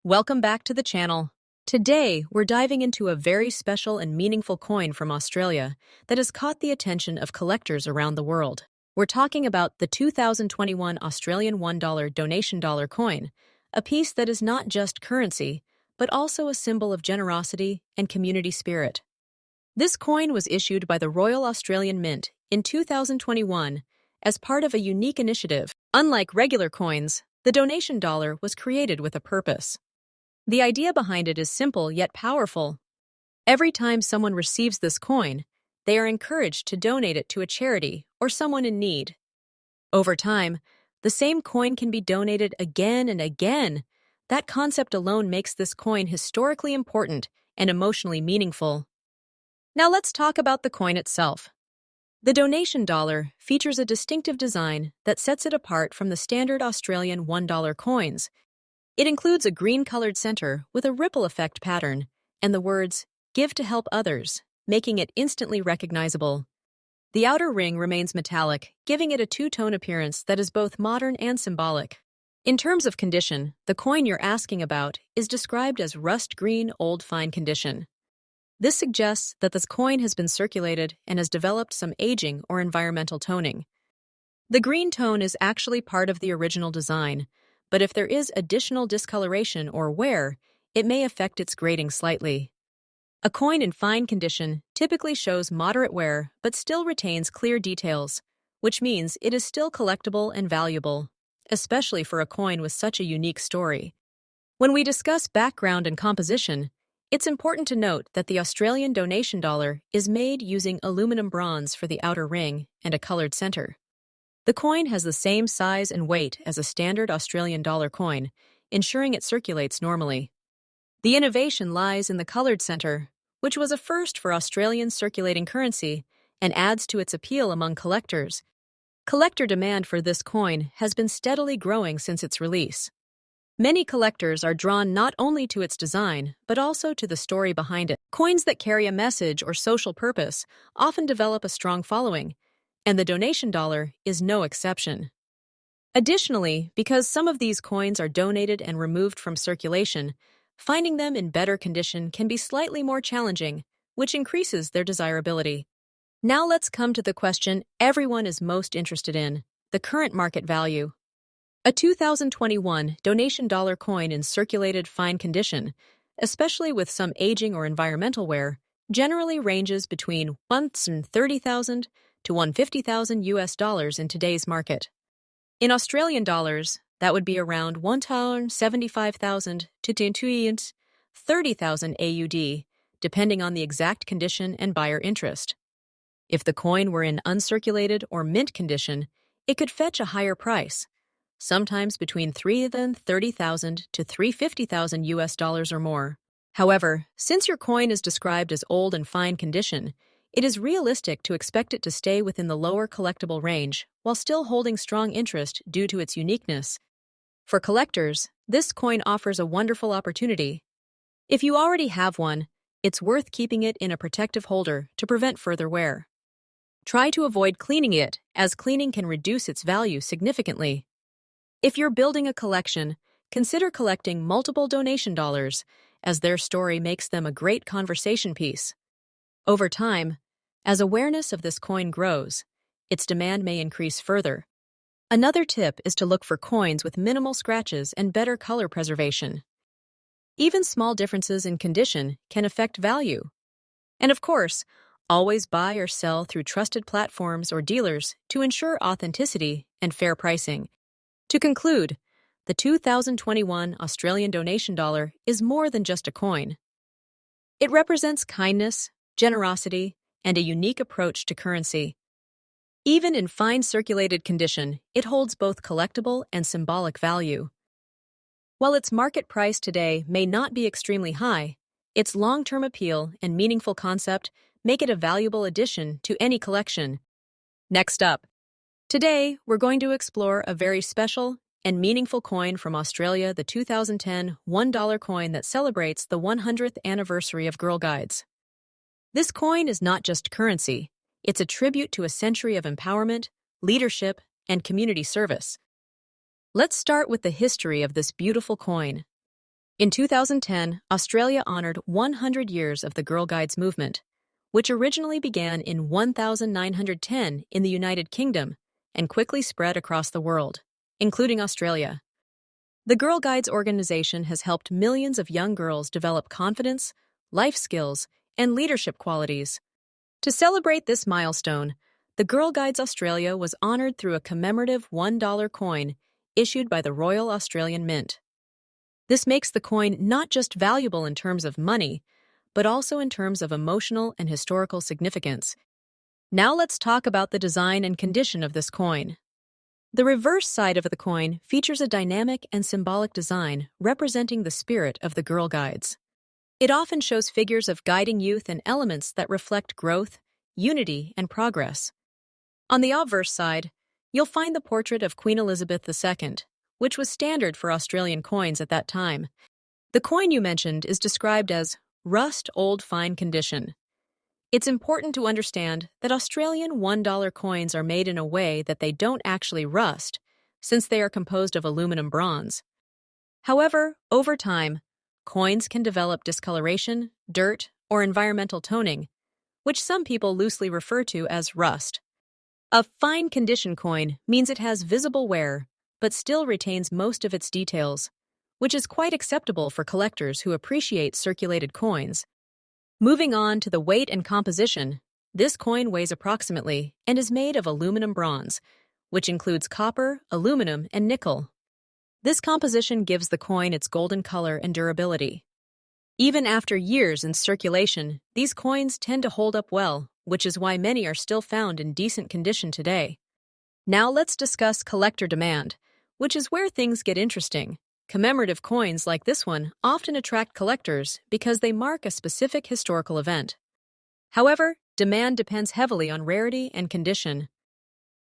Welcome back to the channel. Today, we're diving into a very special and meaningful coin from Australia that has caught the attention of collectors around the world. We're talking about the 2021 Australian $1 donation dollar coin, a piece that is not just currency, but also a symbol of generosity and community spirit. This coin was issued by the Royal Australian Mint in 2021 as part of a unique initiative. Unlike regular coins, the donation dollar was created with a purpose. The idea behind it is simple yet powerful. Every time someone receives this coin, they are encouraged to donate it to a charity or someone in need. Over time, the same coin can be donated again and again. That concept alone makes this coin historically important and emotionally meaningful. Now let's talk about the coin itself. The donation dollar features a distinctive design that sets it apart from the standard Australian $1 coins. It includes a green-colored center with a ripple effect pattern and the words, "Give to help others," making it instantly recognizable. The outer ring remains metallic, giving it a two-tone appearance that is both modern and symbolic. In terms of condition, the coin you're asking about is described as rust green old fine condition. This suggests that this coin has been circulated and has developed some aging or environmental toning. The green tone is actually part of the original design, but if there is additional discoloration or wear, it may affect its grading slightly. A coin in fine condition typically shows moderate wear but still retains clear details, which means it is still collectible and valuable, especially for a coin with such a unique story. When we discuss background and composition, it's important to note that the Australian donation dollar is made using aluminum bronze for the outer ring and a colored center. The coin has the same size and weight as a standard Australian dollar coin, ensuring it circulates normally. The innovation lies in the colored center, which was a first for Australian circulating currency and adds to its appeal among collectors. Collector demand for this coin has been steadily growing since its release. Many collectors are drawn not only to its design, but also to the story behind it. Coins that carry a message or social purpose often develop a strong following, and the donation dollar is no exception. Additionally, because some of these coins are donated and removed from circulation, finding them in better condition can be slightly more challenging, which increases their desirability. Now let's come to the question everyone is most interested in, the current market value. A 2021 donation dollar coin in circulated fine condition, especially with some aging or environmental wear, generally ranges between $130,000 to $150,000 in today's market. In Australian dollars, that would be around $175,000 to $230,000 AUD, depending on the exact condition and buyer interest. If the coin were in uncirculated or mint condition, it could fetch a higher price, sometimes between $330,000 to $350,000 or more. However, since your coin is described as old and fine condition, it is realistic to expect it to stay within the lower collectible range while still holding strong interest due to its uniqueness. For collectors, this coin offers a wonderful opportunity. If you already have one, it's worth keeping it in a protective holder to prevent further wear. Try to avoid cleaning it, as cleaning can reduce its value significantly. If you're building a collection, consider collecting multiple donation dollars, as their story makes them a great conversation piece. Over time, as awareness of this coin grows, its demand may increase further. Another tip is to look for coins with minimal scratches and better color preservation. Even small differences in condition can affect value. And of course, always buy or sell through trusted platforms or dealers to ensure authenticity and fair pricing. To conclude, the 2021 Australian donation dollar is more than just a coin. It represents kindness, generosity, and a unique approach to currency. Even in fine circulated condition, it holds both collectible and symbolic value. While its market price today may not be extremely high, its long-term appeal and meaningful concept make it a valuable addition to any collection. Next up, today we're going to explore a very special and meaningful coin from Australia, the 2010 $1 coin that celebrates the 100th anniversary of Girl Guides. This coin is not just currency, it's a tribute to a century of empowerment, leadership, and community service. Let's start with the history of this beautiful coin. In 2010, Australia honored 100 years of the Girl Guides movement, which originally began in 1910 in the United Kingdom and quickly spread across the world, including Australia. The Girl Guides organization has helped millions of young girls develop confidence, life skills, and leadership qualities. To celebrate this milestone, the Girl Guides Australia was honored through a commemorative $1 coin issued by the Royal Australian Mint. This makes the coin not just valuable in terms of money, but also in terms of emotional and historical significance. Now let's talk about the design and condition of this coin. The reverse side of the coin features a dynamic and symbolic design representing the spirit of the Girl Guides. It often shows figures of guiding youth and elements that reflect growth, unity, and progress. On the obverse side, you'll find the portrait of Queen Elizabeth II, which was standard for Australian coins at that time. The coin you mentioned is described as rust old fine condition. It's important to understand that Australian $1 coins are made in a way that they don't actually rust, since they are composed of aluminum bronze. However, over time, coins can develop discoloration, dirt, or environmental toning, which some people loosely refer to as rust. A fine condition coin means it has visible wear, but still retains most of its details, which is quite acceptable for collectors who appreciate circulated coins. Moving on to the weight and composition, this coin weighs approximately and is made of aluminum bronze, which includes copper, aluminum, and nickel. This composition gives the coin its golden color and durability. Even after years in circulation, these coins tend to hold up well, which is why many are still found in decent condition today. Now let's discuss collector demand, which is where things get interesting. Commemorative coins like this one often attract collectors because they mark a specific historical event. However, demand depends heavily on rarity and condition.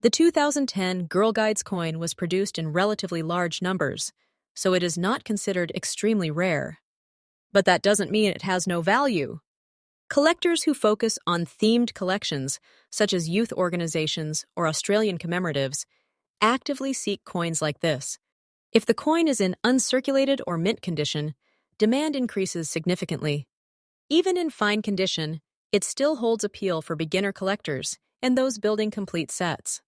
The 2010 Girl Guides coin was produced in relatively large numbers, so it is not considered extremely rare. But that doesn't mean it has no value. Collectors who focus on themed collections, such as youth organizations or Australian commemoratives, actively seek coins like this. If the coin is in uncirculated or mint condition, demand increases significantly. Even in fine condition, it still holds appeal for beginner collectors and those building complete sets.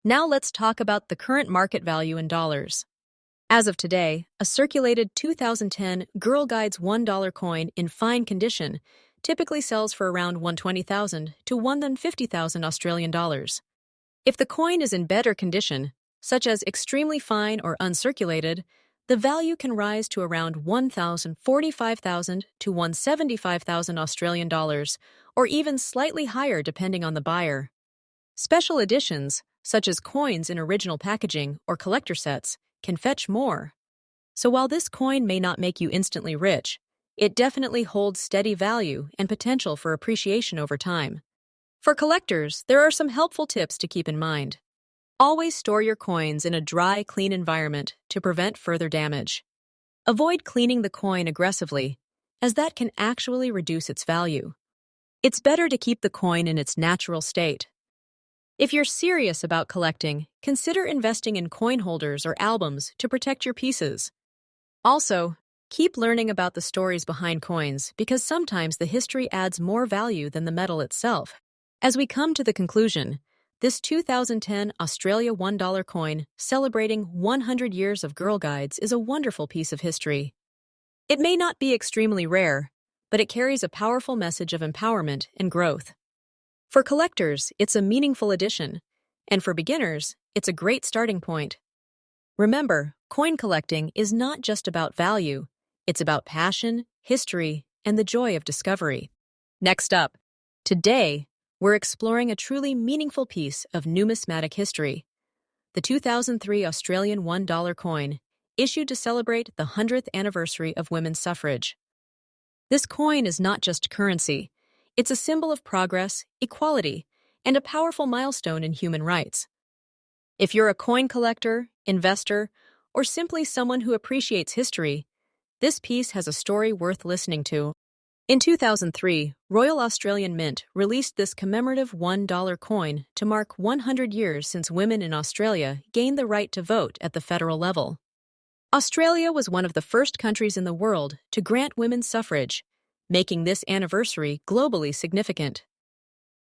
Now let's talk about the current market value in dollars. As of today, a circulated 2010 Girl Guides $1 coin in fine condition typically sells for around $120,000 to $150,000 Australian dollars. If the coin is in better condition, such as extremely fine or uncirculated, the value can rise to around $1,045,000 to $175,000 Australian dollars, or even slightly higher depending on the buyer. Special editions, such as coins in original packaging or collector sets, can fetch more. So while this coin may not make you instantly rich, it definitely holds steady value and potential for appreciation over time. For collectors, there are some helpful tips to keep in mind. Always store your coins in a dry, clean environment to prevent further damage. Avoid cleaning the coin aggressively, as that can actually reduce its value. It's better to keep the coin in its natural state. If you're serious about collecting, consider investing in coin holders or albums to protect your pieces. Also, keep learning about the stories behind coins because sometimes the history adds more value than the metal itself. As we come to the conclusion, this 2010 Australia $1 coin celebrating 100 years of Girl Guides is a wonderful piece of history. It may not be extremely rare, but it carries a powerful message of empowerment and growth. For collectors, it's a meaningful addition, and for beginners, it's a great starting point. Remember, coin collecting is not just about value, it's about passion, history, and the joy of discovery. Next up, today, we're exploring a truly meaningful piece of numismatic history, the 2003 Australian $1 coin, issued to celebrate the 100th anniversary of women's suffrage. This coin is not just currency, it's a symbol of progress, equality, and a powerful milestone in human rights. If you're a coin collector, investor, or simply someone who appreciates history, this piece has a story worth listening to. In 2003, Royal Australian Mint released this commemorative $1 coin to mark 100 years since women in Australia gained the right to vote at the federal level. Australia was one of the first countries in the world to grant women's suffrage, making this anniversary globally significant.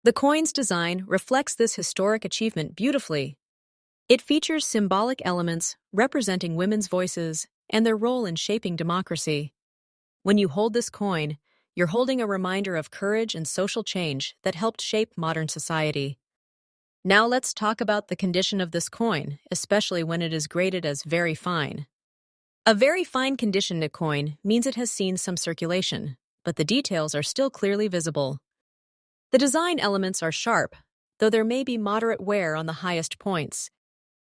The coin's design reflects this historic achievement beautifully. It features symbolic elements representing women's voices and their role in shaping democracy. When you hold this coin, you're holding a reminder of courage and social change that helped shape modern society. Now let's talk about the condition of this coin, especially when it is graded as very fine. A very fine condition coin means it has seen some circulation, but the details are still clearly visible. The design elements are sharp, though there may be moderate wear on the highest points.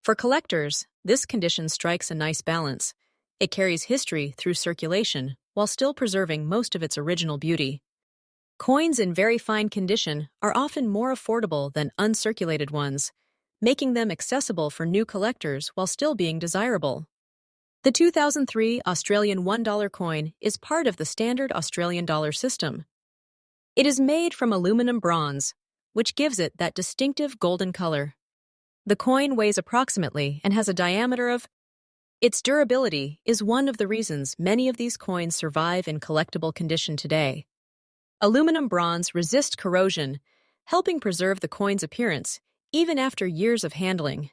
For collectors, this condition strikes a nice balance. It carries history through circulation while still preserving most of its original beauty. Coins in very fine condition are often more affordable than uncirculated ones, making them accessible for new collectors while still being desirable. The 2003 Australian $1 coin is part of the standard Australian dollar system. It is made from aluminum bronze, which gives it that distinctive golden color. The coin weighs approximately and has a diameter of. Its durability is one of the reasons many of these coins survive in collectible condition today. Aluminum bronze resists corrosion, helping preserve the coin's appearance even after years of handling.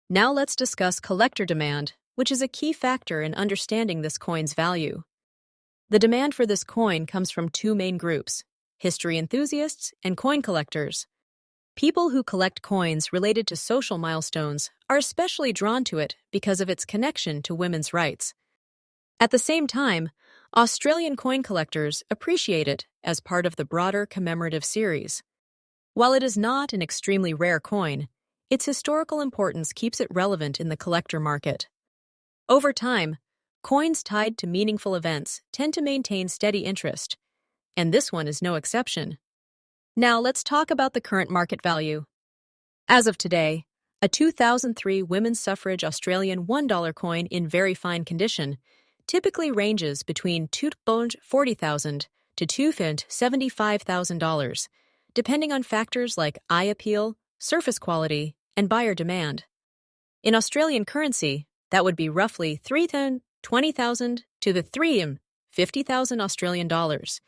Now let's discuss collector demand, which is a key factor in understanding this coin's value. The demand for this coin comes from two main groups: history enthusiasts and coin collectors. People who collect coins related to social milestones are especially drawn to it because of its connection to women's rights. At the same time, Australian coin collectors appreciate it as part of the broader Commemorative series. While it is not an extremely rare coin, its historical importance keeps it relevant in the collector market. Over time, coins tied to meaningful events tend to maintain steady interest, and this one is no exception. Now let's talk about the current market value. As of today, a 2003 women's suffrage Australian $1 coin in very fine condition typically ranges between $240,000 to $275,000, depending on factors like eye appeal, surface quality, and buyer demand. In Australian currency, that would be roughly $320,000 to the $350,000 Australian dollars.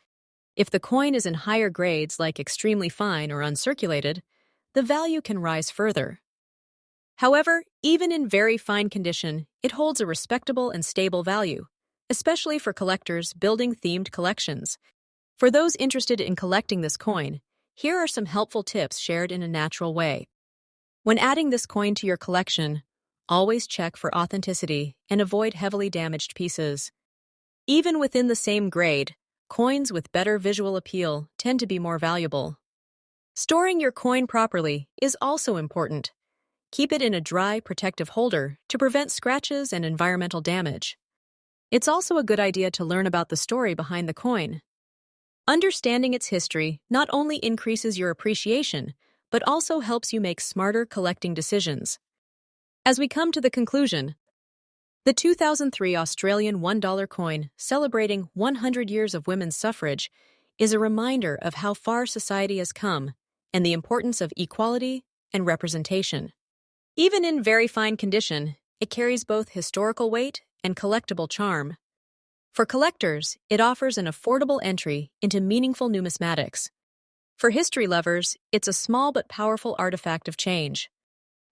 If the coin is in higher grades like extremely fine or uncirculated, the value can rise further. However, even in very fine condition, it holds a respectable and stable value, especially for collectors building themed collections. For those interested in collecting this coin, here are some helpful tips shared in a natural way. When adding this coin to your collection, always check for authenticity and avoid heavily damaged pieces. Even within the same grade, coins with better visual appeal tend to be more valuable. Storing your coin properly is also important. Keep it in a dry, protective holder to prevent scratches and environmental damage. It's also a good idea to learn about the story behind the coin. Understanding its history not only increases your appreciation, but also helps you make smarter collecting decisions. As we come to the conclusion, the 2003 Australian $1 coin, celebrating 100 years of women's suffrage, is a reminder of how far society has come and the importance of equality and representation. Even in very fine condition, it carries both historical weight and collectible charm. For collectors, it offers an affordable entry into meaningful numismatics. For history lovers, it's a small but powerful artifact of change.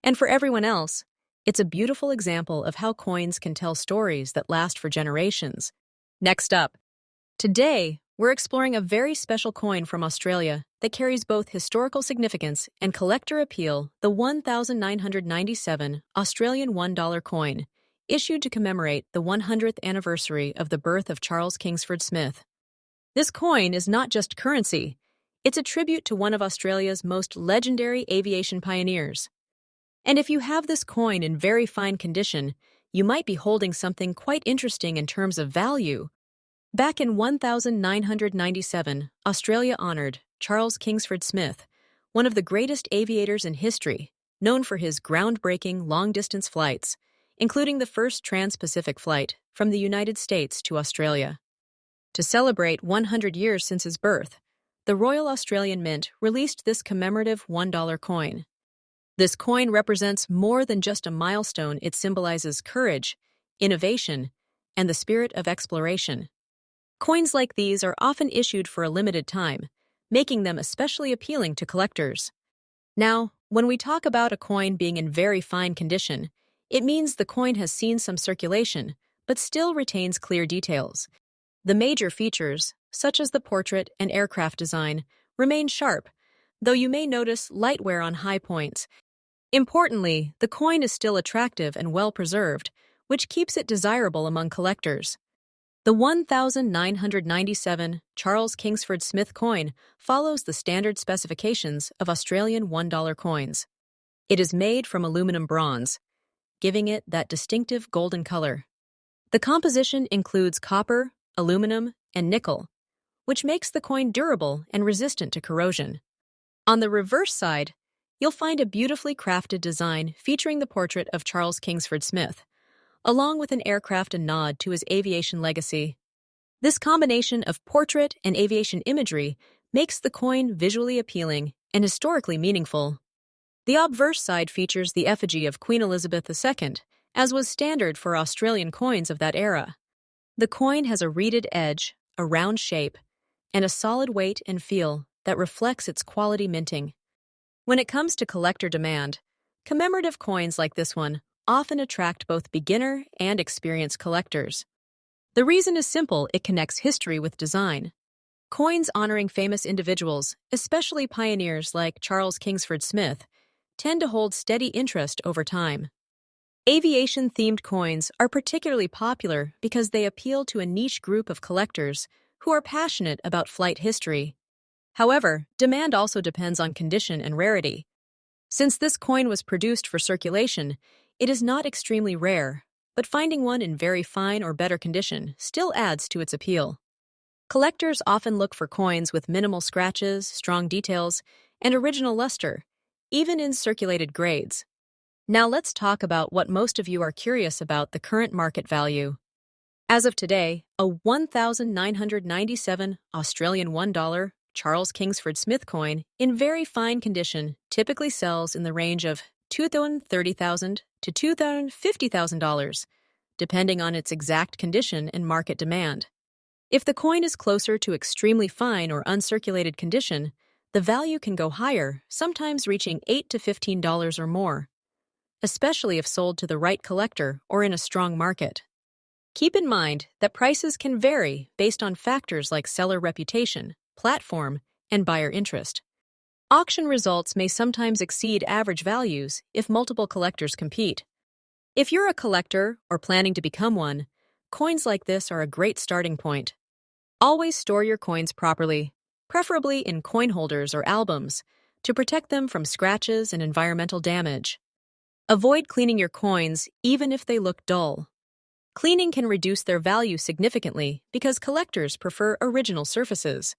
And for everyone else, it's a beautiful example of how coins can tell stories that last for generations. Next up, today, we're exploring a very special coin from Australia that carries both historical significance and collector appeal, the 1997 Australian $1 coin, issued to commemorate the 100th anniversary of the birth of Charles Kingsford Smith. This coin is not just currency, it's a tribute to one of Australia's most legendary aviation pioneers. And if you have this coin in very fine condition, you might be holding something quite interesting in terms of value. Back in 1997, Australia honored Charles Kingsford Smith, one of the greatest aviators in history, known for his groundbreaking long-distance flights, including the first trans-Pacific flight from the United States to Australia. To celebrate 100 years since his birth, the Royal Australian Mint released this commemorative $1 coin. This coin represents more than just a milestone. It symbolizes courage, innovation, and the spirit of exploration. Coins like these are often issued for a limited time, making them especially appealing to collectors. Now, when we talk about a coin being in very fine condition, it means the coin has seen some circulation, but still retains clear details. The major features, such as the portrait and aircraft design, remain sharp, though you may notice light wear on high points. Importantly, the coin is still attractive and well-preserved, which keeps it desirable among collectors. The 1997 Charles Kingsford Smith coin follows the standard specifications of Australian $1 coins. It is made from aluminum bronze, giving it that distinctive golden color. The composition includes copper, aluminum, and nickel, which makes the coin durable and resistant to corrosion. On the reverse side, you'll find a beautifully crafted design featuring the portrait of Charles Kingsford Smith, along with an aircraft and nod to his aviation legacy. This combination of portrait and aviation imagery makes the coin visually appealing and historically meaningful. The obverse side features the effigy of Queen Elizabeth II, as was standard for Australian coins of that era. The coin has a reeded edge, a round shape, and a solid weight and feel that reflects its quality minting. When it comes to collector demand, commemorative coins like this one often attract both beginner and experienced collectors. The reason is simple: it connects history with design. Coins honoring famous individuals, especially pioneers like Charles Kingsford Smith, tend to hold steady interest over time. Aviation-themed coins are particularly popular because they appeal to a niche group of collectors who are passionate about flight history. However, demand also depends on condition and rarity. Since this coin was produced for circulation, it is not extremely rare, but finding one in very fine or better condition still adds to its appeal. Collectors often look for coins with minimal scratches, strong details, and original luster, even in circulated grades. Now let's talk about what most of you are curious about: the current market value. As of today, a 1997 Australian $1 Charles Kingsford Smith coin in very fine condition typically sells in the range of $230,000 to $250,000, depending on its exact condition and market demand. If the coin is closer to extremely fine or uncirculated condition, the value can go higher, sometimes reaching $8 to $15 or more, especially if sold to the right collector or in a strong market. Keep in mind that prices can vary based on factors like seller reputation, platform, and buyer interest. Auction results may sometimes exceed average values if multiple collectors compete. If you're a collector or planning to become one, coins like this are a great starting point. Always store your coins properly, preferably in coin holders or albums, to protect them from scratches and environmental damage. Avoid cleaning your coins even if they look dull. Cleaning can reduce their value significantly because collectors prefer original surfaces.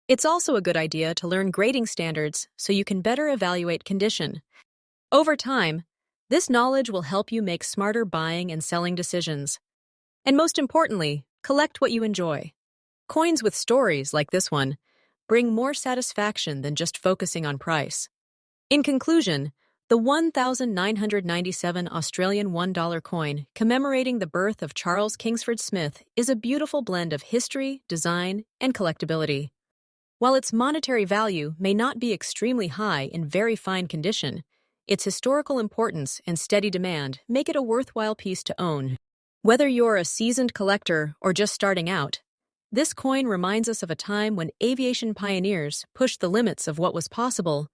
It's also a good idea to learn grading standards so you can better evaluate condition. Over time, this knowledge will help you make smarter buying and selling decisions. And most importantly, collect what you enjoy. Coins with stories like this one bring more satisfaction than just focusing on price. In conclusion, the 1997 Australian $1 coin commemorating the birth of Charles Kingsford Smith is a beautiful blend of history, design, and collectability. While its monetary value may not be extremely high in very fine condition, its historical importance and steady demand make it a worthwhile piece to own. Whether you're a seasoned collector or just starting out, this coin reminds us of a time when aviation pioneers pushed the limits of what was possible